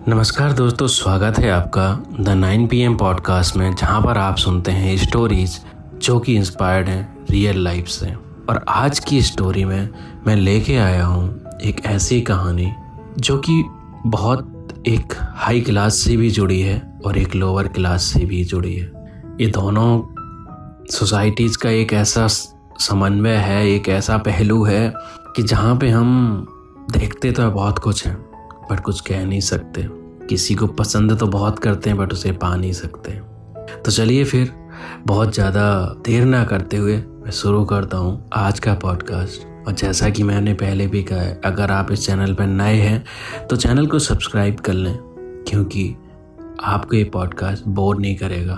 नमस्कार दोस्तों, स्वागत है आपका द 9 PM पॉडकास्ट में, जहां पर आप सुनते हैं स्टोरीज जो कि इंस्पायर्ड हैं रियल लाइफ से। और आज की स्टोरी में मैं लेके आया हूं एक ऐसी कहानी जो कि बहुत एक हाई क्लास से भी जुड़ी है और एक लोअर क्लास से भी जुड़ी है। ये दोनों सोसाइटीज़ का एक ऐसा समन्वय है, एक ऐसा पहलू है कि जहाँ पे हम देखते तो बहुत कुछ है बट कुछ कह नहीं सकते। किसी को पसंद तो बहुत करते हैं बट उसे पा नहीं सकते। तो चलिए फिर बहुत ज़्यादा देर ना करते हुए मैं शुरू करता हूँ आज का पॉडकास्ट। और जैसा कि मैंने पहले भी कहा है, अगर आप इस चैनल पर नए हैं तो चैनल को सब्सक्राइब कर लें, क्योंकि आपको ये पॉडकास्ट बोर नहीं करेगा,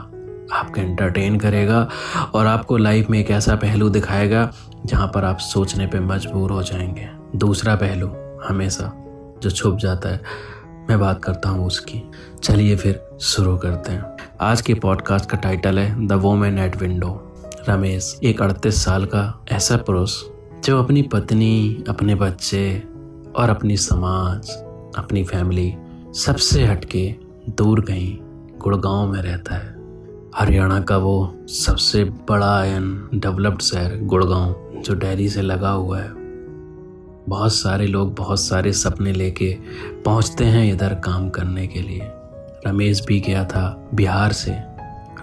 आपको एंटरटेन करेगा और आपको लाइफ में एक ऐसा पहलू दिखाएगा जहाँ पर आप सोचने पे मजबूर हो जाएंगे। दूसरा पहलू हमेशा जो छुप जाता है, मैं बात करता हूँ उसकी। चलिए फिर शुरू करते हैं। आज के पॉडकास्ट का टाइटल है the woman at window. Ramesh एक 38 साल का ऐसा पुरुष जो अपनी पत्नी, अपने बच्चे और अपनी समाज, अपनी फैमिली सबसे हटके दूर कहीं गुड़गांव में रहता है। हरियाणा का वो सबसे बड़ा एंड डेवलप्ड शहर गुड़गांव, जो दिल्ली से लगा हुआ है। बहुत सारे लोग बहुत सारे सपने लेके पहुंचते हैं इधर काम करने के लिए। रमेश भी गया था बिहार से।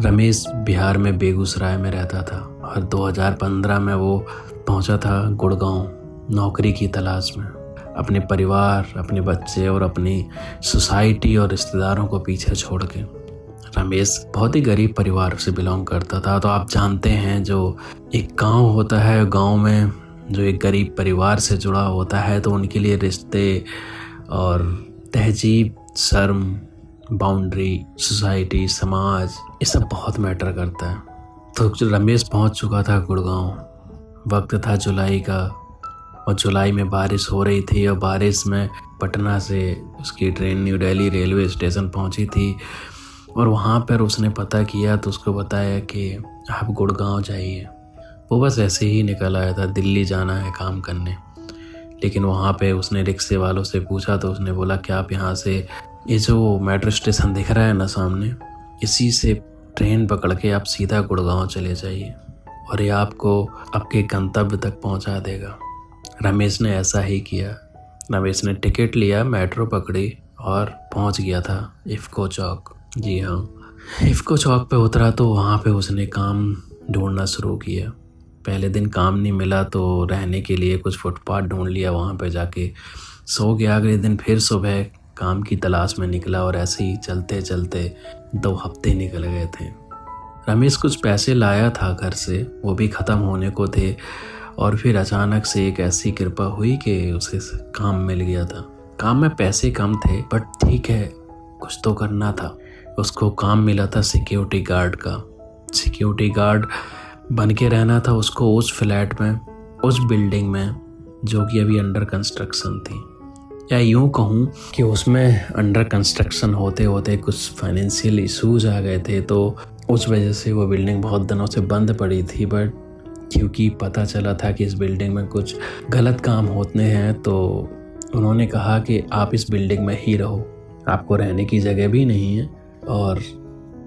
रमेश बिहार में बेगूसराय में रहता था और 2015 में वो पहुंचा था गुड़गांव नौकरी की तलाश में, अपने परिवार, अपने बच्चे और अपनी सोसाइटी और रिश्तेदारों को पीछे छोड़ के। रमेश बहुत ही गरीब परिवार से बिलोंग करता था। तो आप जानते हैं, जो एक गांव होता है, गांव में जो एक गरीब परिवार से जुड़ा होता है तो उनके लिए रिश्ते और तहजीब, शर्म, बाउंड्री, सोसाइटी, समाज, ये सब बहुत मैटर करता है। तो रमेश पहुंच चुका था गुड़गांव। वक्त था जुलाई का और जुलाई में बारिश हो रही थी और बारिश में पटना से उसकी train new Delhi railway station पहुंची थी। और वहाँ पर उसने पता किया तो उसको बताया कि आप गुड़गांव जाइए। वो बस ऐसे ही निकल आया था, दिल्ली जाना है काम करने। लेकिन वहाँ पे उसने रिक्शे वालों से पूछा तो उसने बोला कि आप यहाँ से, ये जो मेट्रो स्टेशन दिख रहा है ना सामने, इसी से ट्रेन पकड़ के आप सीधा गुड़गांव चले जाइए और ये आपको आपके गंतव्य तक पहुँचा देगा। रमेश ने ऐसा ही किया। रमेश ने टिकट लिया, मेट्रो पकड़ी और पहुँच गया था इफ़को चौक। जी हाँ, इफ़को चौक पे उतरा तो वहाँ पे उसने काम ढूंढना शुरू किया। पहले दिन काम नहीं मिला तो रहने के लिए कुछ फुटपाथ ढूंढ लिया, वहाँ पे जाके सो गया। अगले दिन फिर सुबह काम की तलाश में निकला और ऐसे ही चलते चलते 2 हफ्ते निकल गए थे। रमेश कुछ पैसे लाया था घर से, वो भी ख़त्म होने को थे। और फिर अचानक से एक ऐसी कृपा हुई कि उसे काम मिल गया था। काम में पैसे कम थे बट ठीक है, कुछ तो करना था। उसको काम मिला था सिक्योरिटी गार्ड का। सिक्योरिटी गार्ड बन के रहना था उसको उस फ्लैट में, उस बिल्डिंग में जो कि अभी अंडर कंस्ट्रक्शन थी। या यूँ कहूँ कि उसमें अंडर कंस्ट्रक्शन होते होते कुछ फाइनेंशियल इश्यूज आ गए थे, तो उस वजह से वो बिल्डिंग बहुत दिनों से बंद पड़ी थी। बट क्योंकि पता चला था कि इस बिल्डिंग में कुछ गलत काम होते हैं तो उन्होंने कहा कि आप इस बिल्डिंग में ही रहो, आपको रहने की जगह भी नहीं है और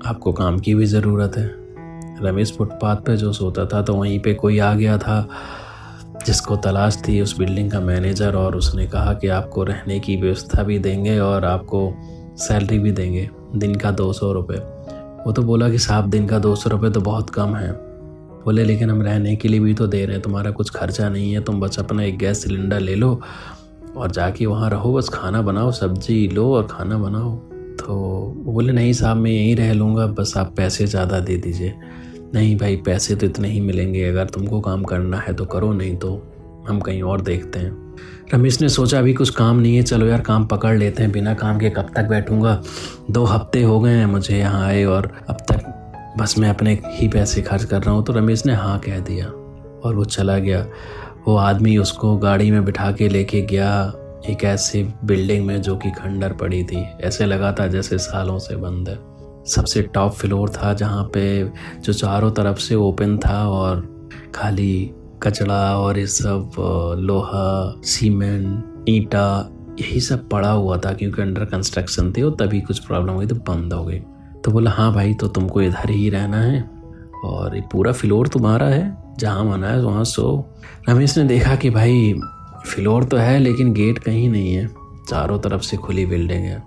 आपको काम की भी ज़रूरत है। रमेश फुटपाथ पे जो सोता था तो वहीं पे कोई आ गया था जिसको तलाश थी, उस बिल्डिंग का मैनेजर, और उसने कहा कि आपको रहने की व्यवस्था भी देंगे और आपको सैलरी भी देंगे, दिन का 200 रुपये। वो तो बोला कि साहब दिन का 200 रुपये तो बहुत कम है। बोले लेकिन हम रहने के लिए भी तो दे रहे हैं, तुम्हारा कुछ खर्चा नहीं है, तुम बस अपना एक गैस सिलेंडर ले लो और जाके वहाँ रहो, बस खाना बनाओ, सब्जी लो और खाना बनाओ। तो वो बोले नहीं साहब मैं यहीं रह लूँगा, बस आप पैसे ज़्यादा दे दीजिए। नहीं भाई, पैसे तो इतने ही मिलेंगे, अगर तुमको काम करना है तो करो, नहीं तो हम कहीं और देखते हैं। रमेश ने सोचा अभी कुछ काम नहीं है, चलो यार काम पकड़ लेते हैं, बिना काम के कब तक बैठूंगा। 2 हफ्ते हो गए हैं मुझे यहाँ आए और अब तक बस मैं अपने ही पैसे खर्च कर रहा हूँ। तो रमेश ने हाँ कह दिया और वो चला गया। वो आदमी उसको गाड़ी में बिठा के लेके गया एक ऐसी बिल्डिंग में जो कि खंडर पड़ी थी। ऐसे लगा था जैसे सालों से बंद है। सबसे टॉप फ्लोर था जहाँ पे जो चारों तरफ से ओपन था और खाली कचड़ा और ये सब लोहा, सीमेंट, ईंटा, यही सब पड़ा हुआ था क्योंकि अंडर कंस्ट्रक्शन थी और तभी कुछ प्रॉब्लम हुई तो बंद हो गई। तो बोला हाँ भाई तो तुमको इधर ही रहना है और ये पूरा फ्लोर तुम्हारा है, जहाँ मना है वहाँ सो। रमेश ने देखा कि भाई फ्लोर तो है लेकिन गेट कहीं नहीं है, चारों तरफ से खुली बिल्डिंग है।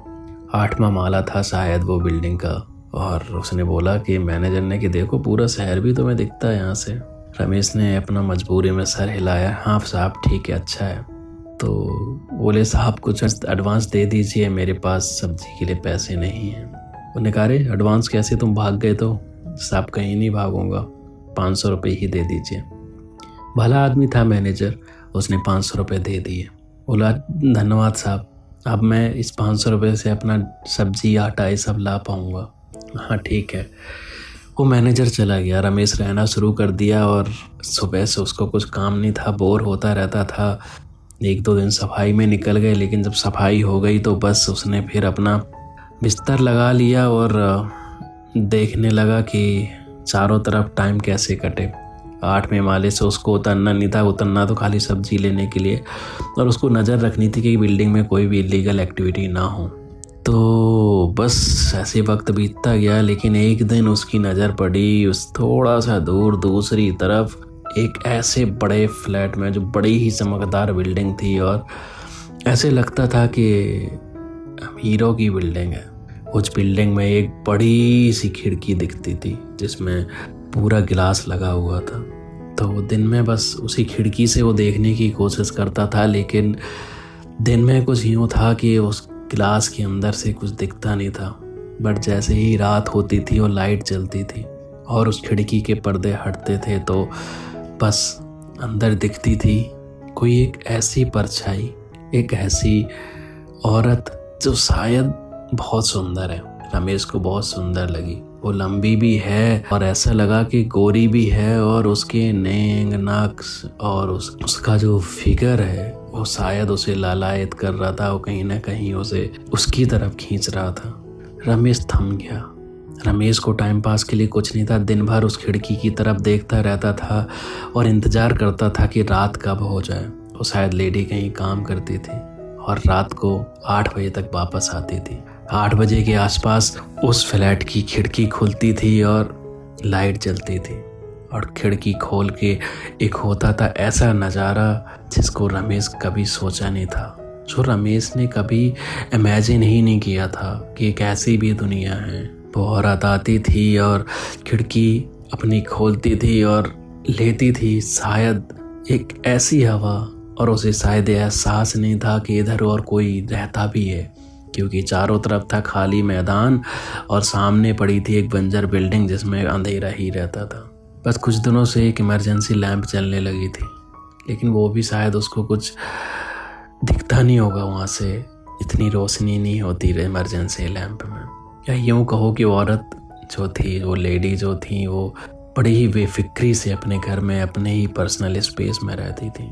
8वां माला था शायद वो बिल्डिंग का। और उसने बोला कि मैनेजर ने कि देखो पूरा शहर भी तुम्हें दिखता है यहाँ से। रमेश ने अपना मजबूरी में सर हिलाया, हाँ साहब ठीक है अच्छा है। तो बोले साहब कुछ एडवांस दे दीजिए, मेरे पास सब्जी के लिए पैसे नहीं हैं। उन्होंने कहा अरे एडवांस कैसे, तुम भाग गए तो? साहब कहीं नहीं भागूंगा, 500 रुपये ही दे दीजिए। भला आदमी था मैनेजर, उसने 500 रुपये दे दिए। बोला धन्यवाद साहब, अब मैं इस 500 रुपये से अपना सब्जी आटा ये सब ला पाऊँगा। हाँ ठीक है। वो मैनेजर चला गया, रमेश रहना शुरू कर दिया और सुबह से उसको कुछ काम नहीं था, बोर होता रहता था। 1-2 दिन सफाई में निकल गए, लेकिन जब सफाई हो गई तो बस उसने फिर अपना बिस्तर लगा लिया और देखने लगा कि चारों तरफ टाइम कैसे कटे। 8वें माले से उसको उतरना नहीं था, उतरना तो खाली सब्जी लेने के लिए, और उसको नज़र रखनी थी कि बिल्डिंग में कोई भी इलीगल एक्टिविटी ना हो। तो बस ऐसे वक्त बीतता गया, लेकिन एक दिन उसकी नज़र पड़ी उस थोड़ा सा दूर दूसरी तरफ एक ऐसे बड़े फ्लैट में जो बड़ी ही चमकदार बिल्डिंग थी और ऐसे लगता था कि हीरो की बिल्डिंग है। उस बिल्डिंग में एक बड़ी सी खिड़की दिखती थी जिसमें पूरा गिलास लगा हुआ था। तो वो दिन में बस उसी खिड़की से वो देखने की कोशिश करता था, लेकिन दिन में कुछ यूँ था कि उस गिलास के अंदर से कुछ दिखता नहीं था। बट जैसे ही रात होती थी और लाइट जलती थी और उस खिड़की के पर्दे हटते थे तो बस अंदर दिखती थी कोई एक ऐसी परछाई, एक ऐसी औरत जो शायद बहुत सुंदर है। रमेश को बहुत सुंदर लगी। वो लंबी भी है और ऐसा लगा कि गोरी भी है, और उसके नेंग नक्श और उसका जो फिगर है वो शायद उसे लालायित कर रहा था, वो कहीं ना कहीं उसे उसकी तरफ खींच रहा था। रमेश थम गया। रमेश को टाइम पास के लिए कुछ नहीं था, दिन भर उस खिड़की की तरफ देखता रहता था और इंतज़ार करता था कि रात कब हो जाए। वो शायद लेडी कहीं काम करती थी और रात को 8 बजे तक वापस आती थी। 8 बजे के आसपास उस फ्लैट की खिड़की खुलती थी और लाइट जलती थी, और खिड़की खोल के एक होता था ऐसा नज़ारा जिसको रमेश कभी सोचा नहीं था, जो रमेश ने कभी इमेजिन ही नहीं किया था कि एक ऐसी भी दुनिया है। वो औरत आती थी और खिड़की अपनी खोलती थी और लेती थी शायद एक ऐसी हवा, और उसे शायद एहसास नहीं था कि इधर और कोई रहता भी है, क्योंकि चारों तरफ था खाली मैदान और सामने पड़ी थी एक बंजर बिल्डिंग जिसमें अंधेरा ही रहता था। बस कुछ दिनों से एक इमरजेंसी लैंप चलने लगी थी, लेकिन वो भी शायद उसको कुछ दिखता नहीं होगा, वहाँ से इतनी रोशनी नहीं होती इमरजेंसी लैंप में। या यूँ कहो कि वो औरत जो थी, वो लेडी जो थी, वो बड़ी ही बेफिक्री से अपने घर में अपने ही पर्सनल स्पेस में रहती थी।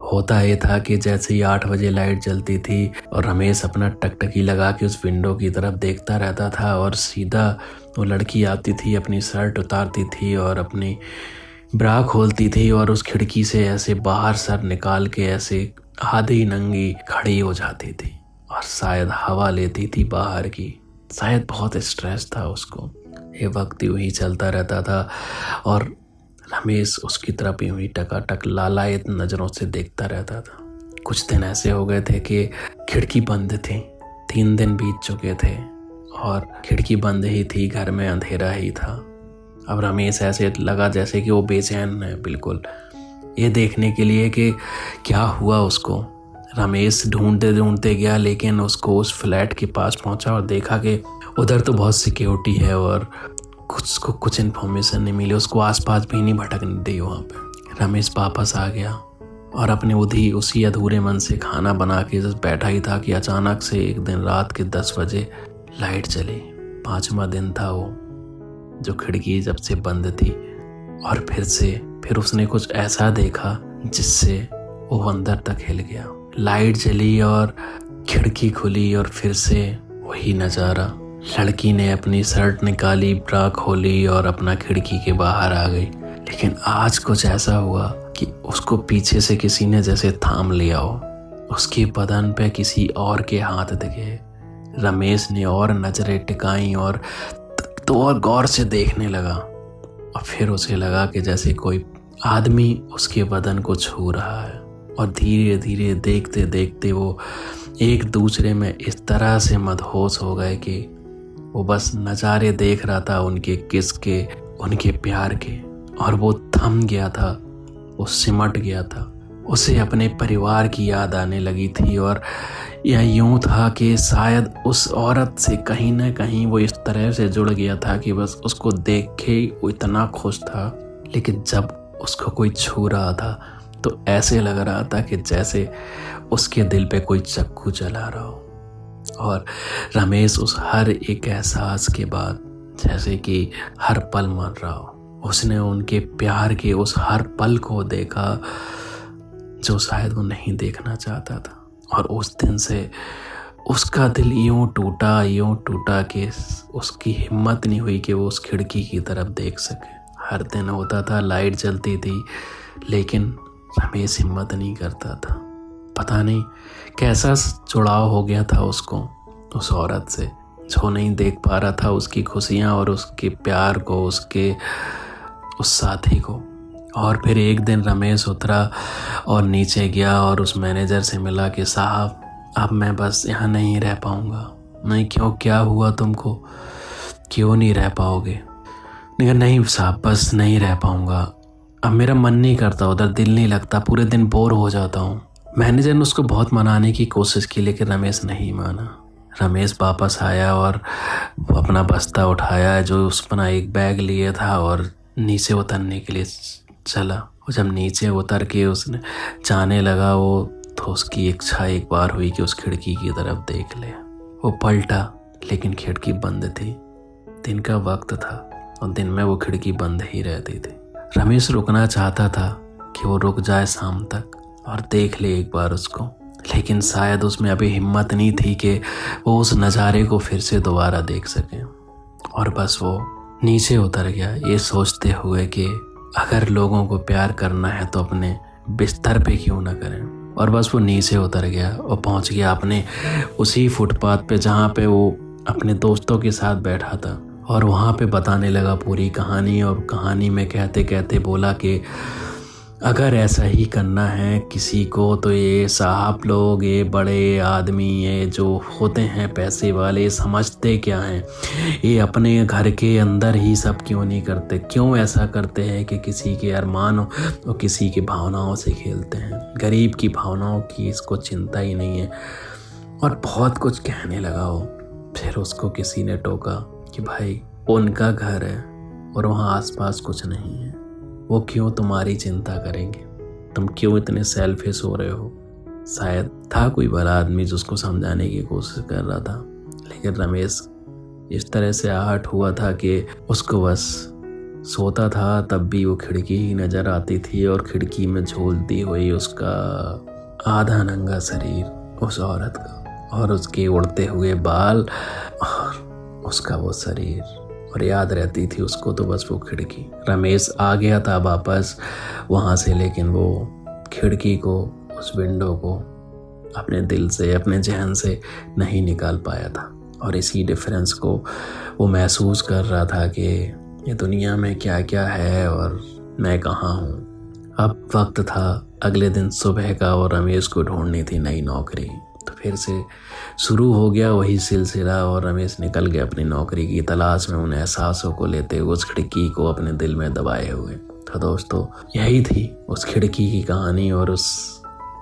होता ये था कि जैसे ही 8 बजे लाइट जलती थी और रमेश अपना टकटकी लगा के उस विंडो की तरफ देखता रहता था, और सीधा वो लड़की आती थी, अपनी शर्ट उतारती थी और अपनी ब्रा खोलती थी और उस खिड़की से ऐसे बाहर सर निकाल के ऐसे आधी नंगी खड़ी हो जाती थी और शायद हवा लेती थी बाहर की। शायद बहुत स्ट्रेस था उसको। ये वक्त यूँ ही चलता रहता था और रमेश उसकी तरफ यूँ ही टकाटक लालायित नज़रों से देखता रहता था। कुछ दिन ऐसे हो गए थे कि खिड़की बंद थी। 3 दिन बीत चुके थे और खिड़की बंद ही थी, घर में अंधेरा ही था। अब रमेश ऐसे लगा जैसे कि वो बेचैन है बिल्कुल, ये देखने के लिए कि क्या हुआ उसको। रमेश ढूंढते ढूंढते गया, लेकिन उसको उस फ्लैट के पास पहुंचा और देखा कि उधर तो बहुत सिक्योरिटी है और कुछ इन्फॉर्मेशन नहीं मिली। उसको आसपास भी नहीं भटकने दी वहाँ पे। रमेश वापस आ गया और अपने उसी अधूरे मन से खाना बना के जब बैठा ही था कि अचानक से एक दिन रात के 10 बजे लाइट चली। 5वां दिन था वो, जो खिड़की जब से बंद थी, और फिर उसने कुछ ऐसा देखा जिससे वो अंदर तक हिल गया। लाइट जली और खिड़की खुली और फिर से वही नज़ारा। लड़की ने अपनी शर्ट निकाली, ब्रा खोली और अपना खिड़की के बाहर आ गई। लेकिन आज कुछ ऐसा हुआ कि उसको पीछे से किसी ने जैसे थाम लिया हो। उसके बदन पे किसी और के हाथ दिखे। रमेश ने और नजरें टिकाई और तो और गौर से देखने लगा और फिर उसे लगा कि जैसे कोई आदमी उसके बदन को छू रहा है। और धीरे धीरे देखते देखते वो एक दूसरे में इस तरह से मदहोश हो गए कि वो बस नज़ारे देख रहा था उनके किस के, उनके प्यार के, और वो थम गया था, वो सिमट गया था। उसे अपने परिवार की याद आने लगी थी और यह यूं था कि शायद उस औरत से कहीं ना कहीं वो इस तरह से जुड़ गया था कि बस उसको देख के वो इतना खुश था। लेकिन जब उसको कोई छू रहा था तो ऐसे लग रहा था कि जैसे उसके दिल पे कोई चाकू चला रहा हो। और रमेश उस हर एक एहसास के बाद जैसे कि हर पल मर रहा हो। उसने उनके प्यार के उस हर पल को देखा जो शायद वो नहीं देखना चाहता था। और उस दिन से उसका दिल यूं टूटा कि उसकी हिम्मत नहीं हुई कि वो उस खिड़की की तरफ देख सके। हर दिन होता था, लाइट जलती थी, लेकिन रमेश हिम्मत नहीं करता था। पता नहीं कैसा जुड़ाव हो गया था उसको उस औरत से, जो नहीं देख पा रहा था उसकी खुशियाँ और उसके प्यार को, उसके उस साथी को। और फिर एक दिन रमेश उतरा और नीचे गया और उस मैनेजर से मिला कि साहब अब मैं बस यहाँ नहीं रह पाऊँगा। नहीं, क्यों, क्या हुआ तुमको, क्यों नहीं रह पाओगे? नहीं साहब, बस नहीं रह पाऊँगा, अब मेरा मन नहीं करता, उधर दिल नहीं लगता, पूरे दिन बोर हो जाता हूँ। मैनेजर ने उसको बहुत मनाने की कोशिश की लेकिन रमेश नहीं माना। रमेश वापस आया और वो अपना बस्ता उठाया जो उसने एक बैग लिए था और नीचे उतरने के लिए चला। और जब नीचे उतर के उसने जाने लगा तो उसकी इच्छा एक बार हुई कि उस खिड़की की तरफ देख ले। वो पलटा लेकिन खिड़की बंद थी। दिन का वक्त था और दिन में वो खिड़की बंद ही रहती थी। रमेश रुकना चाहता था कि वो रुक जाए शाम तक और देख ले एक बार उसको, लेकिन शायद उसमें अभी हिम्मत नहीं थी कि वो उस नज़ारे को फिर से दोबारा देख सके। और बस वो नीचे उतर गया ये सोचते हुए कि अगर लोगों को प्यार करना है तो अपने बिस्तर पे क्यों ना करें। और बस वो नीचे उतर गया और पहुंच गया अपने उसी फुटपाथ पे जहाँ पे वो अपने दोस्तों के साथ बैठा था। और वहाँ पे बताने लगा पूरी कहानी। और कहानी में कहते कहते बोला कि अगर ऐसा ही करना है किसी को तो ये साहब लोग, ये बड़े आदमी, ये जो होते हैं पैसे वाले, समझते क्या हैं, ये अपने घर के अंदर ही सब क्यों नहीं करते, क्यों ऐसा करते हैं कि किसी के अरमानों और किसी की भावनाओं से खेलते हैं, गरीब की भावनाओं की इसको चिंता ही नहीं है। और बहुत कुछ कहने लगा वो। फिर उसको किसी ने टोका कि भाई उनका घर है और वहाँ आसपास कुछ नहीं है, वो क्यों तुम्हारी चिंता करेंगे, तुम क्यों इतने सेल्फिश हो रहे हो। शायद था कोई बड़ा आदमी जो उसको समझाने की कोशिश कर रहा था, लेकिन रमेश इस तरह से आहट हुआ था कि उसको बस सोता था तब भी वो खिड़की ही नज़र आती थी और खिड़की में झूलती हुई उसका आधा नंगा शरीर उस औरत का, और उसके उड़ते हुए बाल और उसका वो शरीर, और याद रहती थी उसको तो बस वो खिड़की। रमेश आ गया था वापस वहाँ से, लेकिन वो खिड़की को, उस विंडो को अपने दिल से, अपने जहन से नहीं निकाल पाया था। और इसी डिफरेंस को वो महसूस कर रहा था कि ये दुनिया में क्या क्या है और मैं कहाँ हूँ। अब वक्त था अगले दिन सुबह का और रमेश को ढूंढनी थी नई नौकरी। तो फिर से शुरू हो गया वही सिलसिला और रमेश निकल गया अपनी नौकरी की तलाश में, उन एहसासों को लेते हुए, उस खिड़की को अपने दिल में दबाए हुए। तो दोस्तों यही थी उस खिड़की की कहानी और उस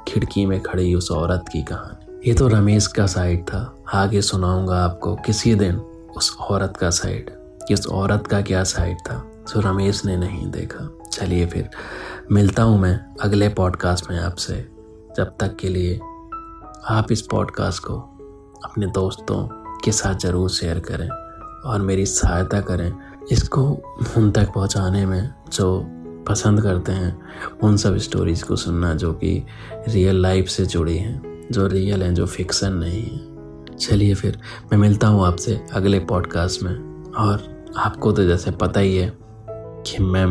खिड़की में खड़ी उस औरत की कहानी। ये तो रमेश का साइड था, आगे सुनाऊंगा आपको किसी दिन उस औरत का साइड, कि उस औरत का क्या साइड था जो रमेश ने नहीं देखा। चलिए फिर मिलता हूँ मैं अगले पॉडकास्ट में आपसे। जब तक के लिए आप इस पॉडकास्ट को अपने दोस्तों के साथ ज़रूर शेयर करें और मेरी सहायता करें इसको उन तक पहुंचाने में जो पसंद करते हैं उन सब स्टोरीज़ को सुनना जो कि रियल लाइफ से जुड़ी हैं, जो रियल हैं, जो फिक्सन नहीं है। चलिए फिर मैं मिलता हूँ आपसे अगले पॉडकास्ट में। और आपको तो जैसे पता ही है कि मैं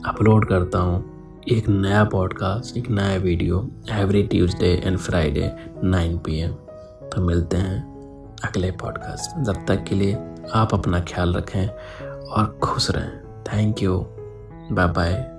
अपलोड करता हूँ एक नया पॉडकास्ट, एक नया video every Tuesday and Friday 9 PM। तो मिलते हैं अगले पॉडकास्ट में। जब तक के लिए आप अपना ख्याल रखें और खुश रहें। Thank you. Bye bye.